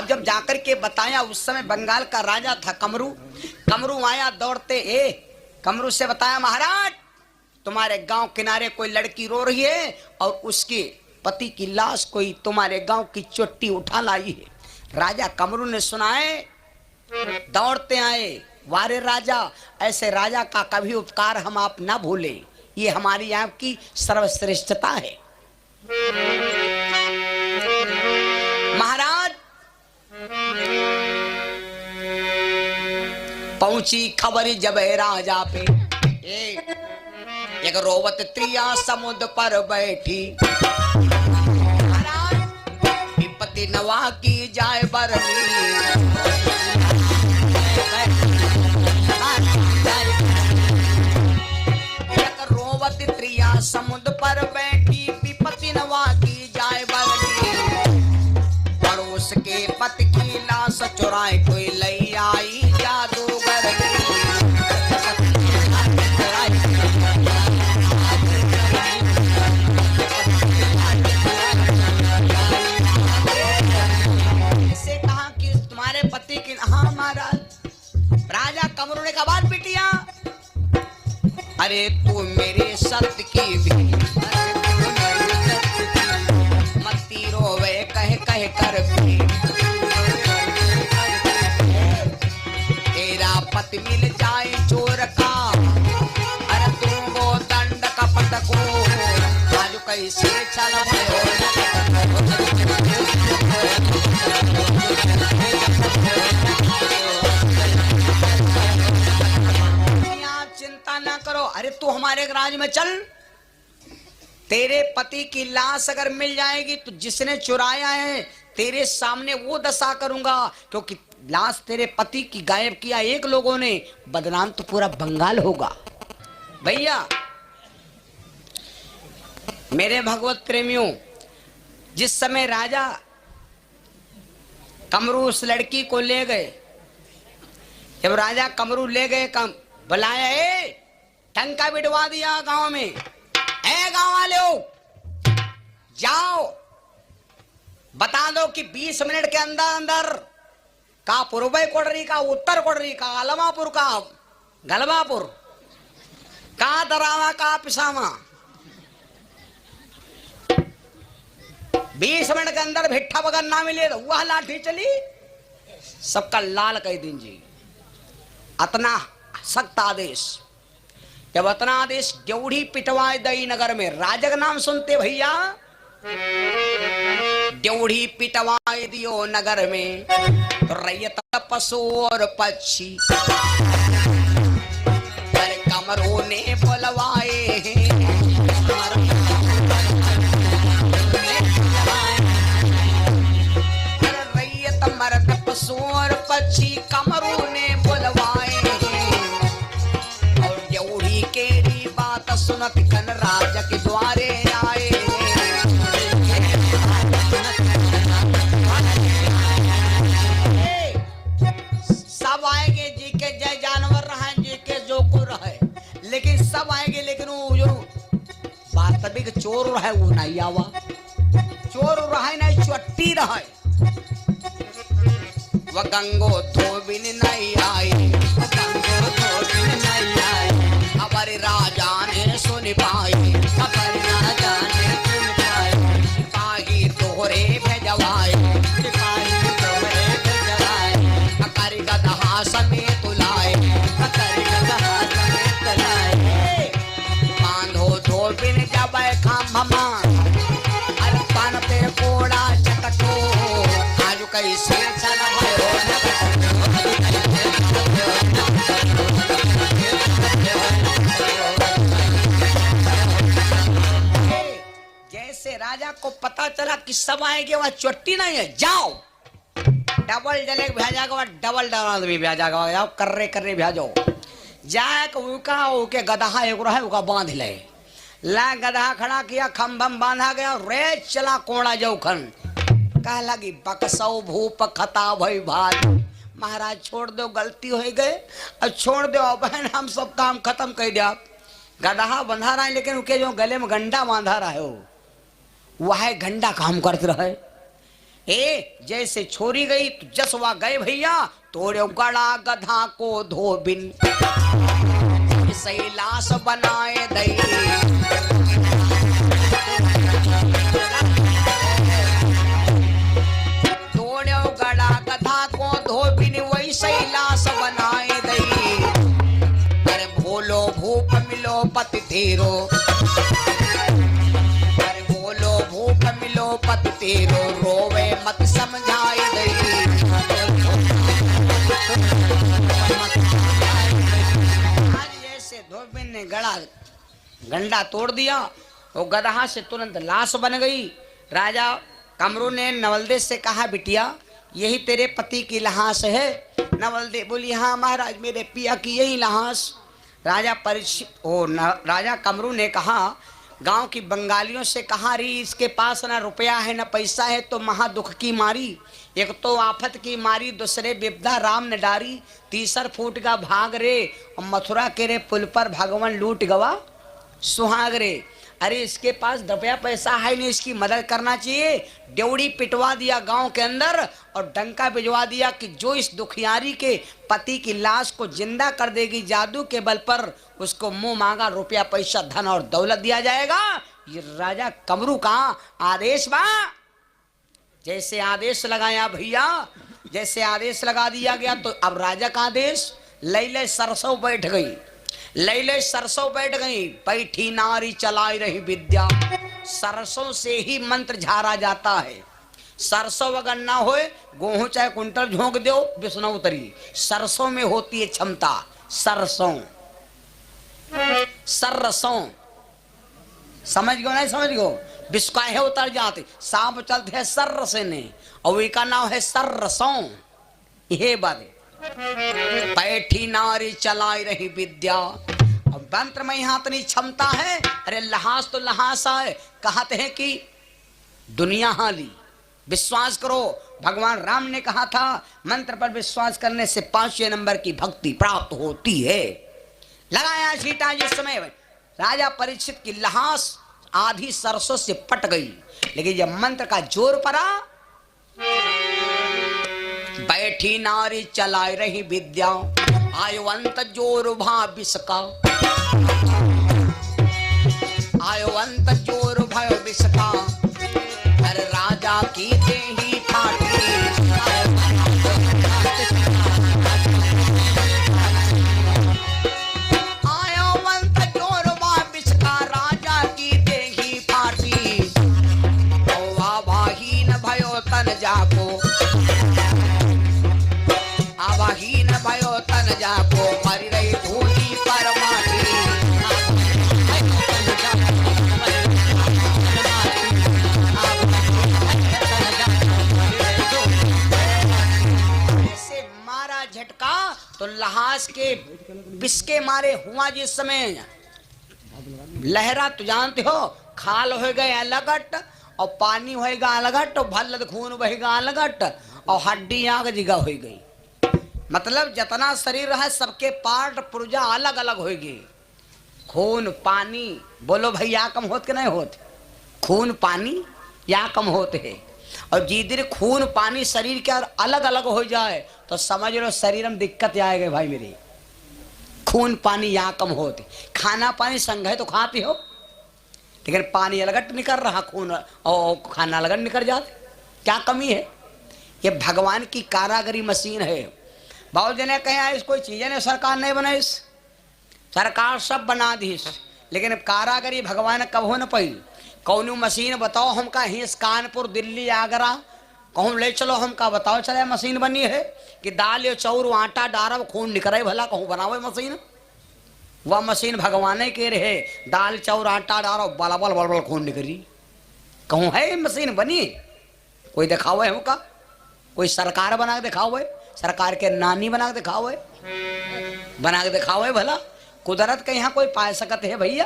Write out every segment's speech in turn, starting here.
जब जाकर के बताया, उस समय बंगाल का राजा था कमरू। कमरू आया दौड़ते, कमरू से बताया, महाराज तुम्हारे गांव किनारे कोई लड़की रो रही है और उसके पति की लाश कोई तुम्हारे गांव की चोटी उठा लाई है। राजा कमरू ने सुना है, दौड़ते आए, वारे राजा, ऐसे राजा का कभी उपकार हम आप ना भूले, ये हमारी आपकी सर्वश्रेष्ठता है। महाराज पहुंची खबर जब राजा पे, एक रोवत त्रिया समुद्र पर बैठी, महाराज विपत्ति नवा की जाए बरनी। त्रिया समुद्र पर बैठी, विपत्ति नवा की जाए बरनी। पड़ोस के पति की लाश चुराए कोई लई आई जादूगर। इसे कहा कि तुम्हारे पति की, हाँ महाराज। राजा कमरू ने कहा, बात बिटिया, अरे तू मेरे सत्य की भी मती रोवे कह कह कर भी, तेरा पति मिल जाए चोर का, अरे तू वो दंड कपट को आज कैसे चल ना करो। अरे तू हमारे राज में चल, तेरे पति की लाश अगर मिल जाएगी तो जिसने चुराया है तेरे सामने वो दशा करूंगा, क्योंकि लाश तेरे पति की गायब किया एक लोगों ने, बदनाम तो पूरा बंगाल होगा। भैया मेरे भगवत प्रेमियों, जिस समय राजा कमरू उस लड़की को ले गए, जब राजा कमरू ले गए, बुलाया, टंका बिठवा दिया गांव में, गांव वाले जाओ बता दो कि 20 मिनट के अंदर अंदर का पूर्वी कोडरी का, उत्तर कोडरी का, अलमापुर का, गलबापुर का, दरावा का, पिसामा, 20 मिनट के अंदर भिट्ठा बगन ना मिले तो वह लाठी चली, सबका लाल कह दीजिए। अतना सख्त आदेश। जब अतना आदेश ड्योढ़ी पिटवाए दई नगर में, राजा का नाम सुनते भैया, ड्योढ़ी पिटवाए दियो नगर में, तो रैयत पशु और पक्षी पर कमरू ने बुलवाए हैं। रैयत मर्द पशु और पक्षी कमरू ने बुलवाए हैं, और ड्योढ़ी केरी बात सुनत कन राजा के द्वारे आए। सब आएंगे जी के जय जानवर रहे, जी के जो को रहे, लेकिन सब आएंगे, लेकिन वो जो वास्तविक चोर रहे वो नहीं आवा। चोर रहे नहीं, चट्टी रहे, वह गंगो धोबिन नहीं आई, गंगो धोबिन नहीं आई। हमारे राजा ने सुन पाई, हमारे राजा ने सुन पाई, सिपाही तोहरे भेजवाए, सिपाही तोहरे भेजवाए, अकारी गदहा समेत लाए, अकारी गदहा समेत लाए। बांधो धोबिन जब खम्भमा, अरे पान पे कोड़ा चटको, आज कैसे चला राजा को पता चला कि सब आएंगे, वहां चोटी नहीं है, जाओ डबल जलेग भेजा गया, डबल डबल भी भेजा गया, जाओ कर्रे कर्रे भेजो, जाए के गदहा एक रहा है बांध ले, ला गदहा खड़ा किया, खम्भम बांधा गया, रे चला कोड़ा जाओ खन, कह लगी बकसौ भूप खता भई भात, महाराज छोड़ दो, गलती हो गए, अब छोड़ दो बहन, हम सब काम खत्म कर दिया। गदहा बंधा रहा है, लेकिन उनके जो गले में गंडा बांधा रहा है वह गंडा काम करते रहे। जैसे छोरी गई तो जसवा गए भैया, तोड़ो गड़ा गधा को धोबिन, सही लाश बनाए दई। तोड़ो गड़ा गधा को धोबिन, वही सही लाश बनाए दई। अरे भोलो भूप मिलो पति तेरो, अरे भोलो भूप मिलो पति तेरो, रोवे मत समझाई दई। धोबिन ने गंडा तोड़ दिया, वो गदहा से तुरंत लाश बन गई। राजा कमरू ने नवलदेव से कहा, बिटिया यही तेरे पति की लाश है? नवलदेव बोली, हाँ महाराज, मेरे पिया की यही लाश। राजा कमरू ने कहा, गांव की बंगालियों से कहा, री इसके पास ना रुपया है ना पैसा है, तो महा दुख की मारी, एक तो आफत की मारी, दूसरे विपदा राम ने डारी, तीसर फूट का भाग रे, और मथुरा के रे पुल पर भगवान लूट गवा सुहाग रे। अरे इसके पास रुपया पैसा है नहीं, इसकी मदद करना चाहिए। ड्योड़ी पिटवा दिया गांव के अंदर और डंका भिजवा दिया कि जो इस दुखियारी के पति की लाश को जिंदा कर देगी, जादू के बल पर उसको मुंह मांगा रुपया पैसा धन और दौलत दिया जाएगा। ये राजा कमरू का आदेश बा। जैसे आदेश लगाया भैया, जैसे आदेश लगा दिया गया, तो अब राजा का आदेश, लैले सरसों बैठ गई, लैले सरसों बैठ गई, बैठी नारी चलाई रही विद्या। सरसों से ही मंत्र झाड़ा जाता है। सरसों अगर ना होए, गेहूं चाहे कुंटल झोंक दो विष्णु उतरी, सरसों में होती है क्षमता। सरसों सरसों समझ गयो नहीं समझ गयो, बिस्काहे उतर जाते, सांप चलते हैं सर्र से ने, और का नाम है सरसों। ये बात बैठी नारी चलाई रही विद्या। अब मंत्र में यहाँ इतनी क्षमता है, अरे लहास तो लहास है। कहते हैं कि दुनिया हाली, विश्वास करो। भगवान राम ने कहा था, मंत्र पर विश्वास करने से 5वें नंबर की भक्ति प्राप्त होती है। लगाया सीटा जिस समय राजा परीक्षित की लहास आधी सरसों से पट गई, लेकिन जब मंत्र का जोर पड़ा, बैठी नारी चलाई रही विद्या, आयुवंत जोर भाविसका, आयुवंत जोर भय विसका, हर राजा की देही फाटी। आयुवंत जोर भाविसका, राजा की देही फाटी, आवाहीन भयो तन जाको, आवाहीन भयो तन जाको, मरी रही धूली पर माटी। ऐसे मारा झटका तो लहास के बिस्के मारे हुआ जिस समय लहरा, तो जानते हो खाल हो गए अलगट और पानी होएगा अलगट और भल्लद खून बहेगा अलगट और हड्डी आग जिगा हो गई। मतलब जितना शरीर है सबके पार्ट पुर्जा अलग अलग होगी। खून पानी बोलो भाई, या कम होत के नहीं होते? खून पानी या कम होते है। और जिधर खून पानी शरीर के अलग अलग हो जाए तो समझ लो शरीर में दिक्कत आएगी भाई मेरी। खून पानी या कम होते, खाना पानी संग है तो खाती हो, लेकिन पानी अलगट निकल रहा, खून और खाना अलगट निकल जाते, क्या कमी है? ये भगवान की कारागरी मशीन है। बहुत जने कहे इस कोई चीजें ने सरकार नहीं बनाई, सरकार सब बना दी, लेकिन कारागरी भगवान कब हो न पाई। कौन मशीन बताओ हमका, ही कानपुर दिल्ली आगरा कहूँ ले चलो, हमका बताओ चले मशीन बनी है कि दाल या चाउर आटा डारब खून निकले भला, कहूँ बनावे मशीन। वह मशीन भगवान के रहे, दाल चाउर आटा डारो बलबल बलबल खून निकली, कहूँ है मशीन बनी? कोई दिखावे हमका, कोई सरकार बना के दिखावे, सरकार के नानी बना के दिखावे, बना के दिखावे भला। कुदरत के यहाँ कोई पा सकत है भैया,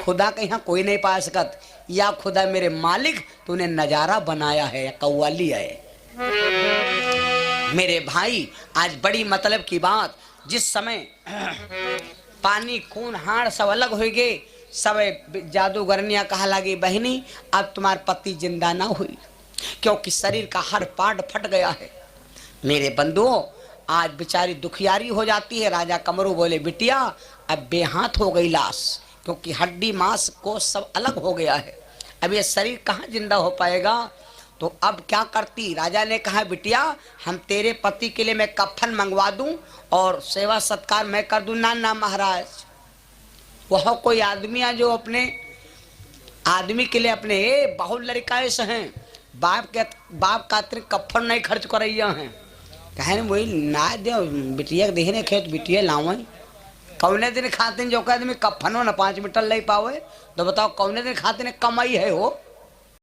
खुदा के यहाँ कोई नहीं पा सकत। या खुदा मेरे मालिक तूने नजारा बनाया है या कव्वाली है। मेरे भाई आज बड़ी मतलब की बात, जिस समय पानी खून हाड़ सब अलग हो गए, सब जादूगरनिया कहा लगी बहनी अब तुम्हार पति जिंदा ना हुई, क्योंकि शरीर का हर पार्ट फट गया है। मेरे बंधुओं, आज बेचारी दुखियारी हो जाती है। राजा कमरू बोले, बिटिया अब बेहाथ हो गई लाश, क्योंकि हड्डी मांस को सब अलग हो गया है। अब ये शरीर कहाँ जिंदा हो पाएगा। तो अब क्या करती। राजा ने कहा, बिटिया हम तेरे पति के लिए मैं कफन मंगवा दूं और सेवा सत्कार मैं कर दूं। ना ना महाराज, वह कोई आदमी है जो अपने आदमी के लिए अपने बहुत लड़काए से हैं, बाप का अतिरिक्त कफन नहीं खर्च कर रही हैं। कहे वही ना दे बिटिया देहने खेत बिटिया लावे कौने दिन खाते जो आदमी कफनो न 5 मीटर ले पावे। तो बताओ कौने दिन खाते कमाई है हो।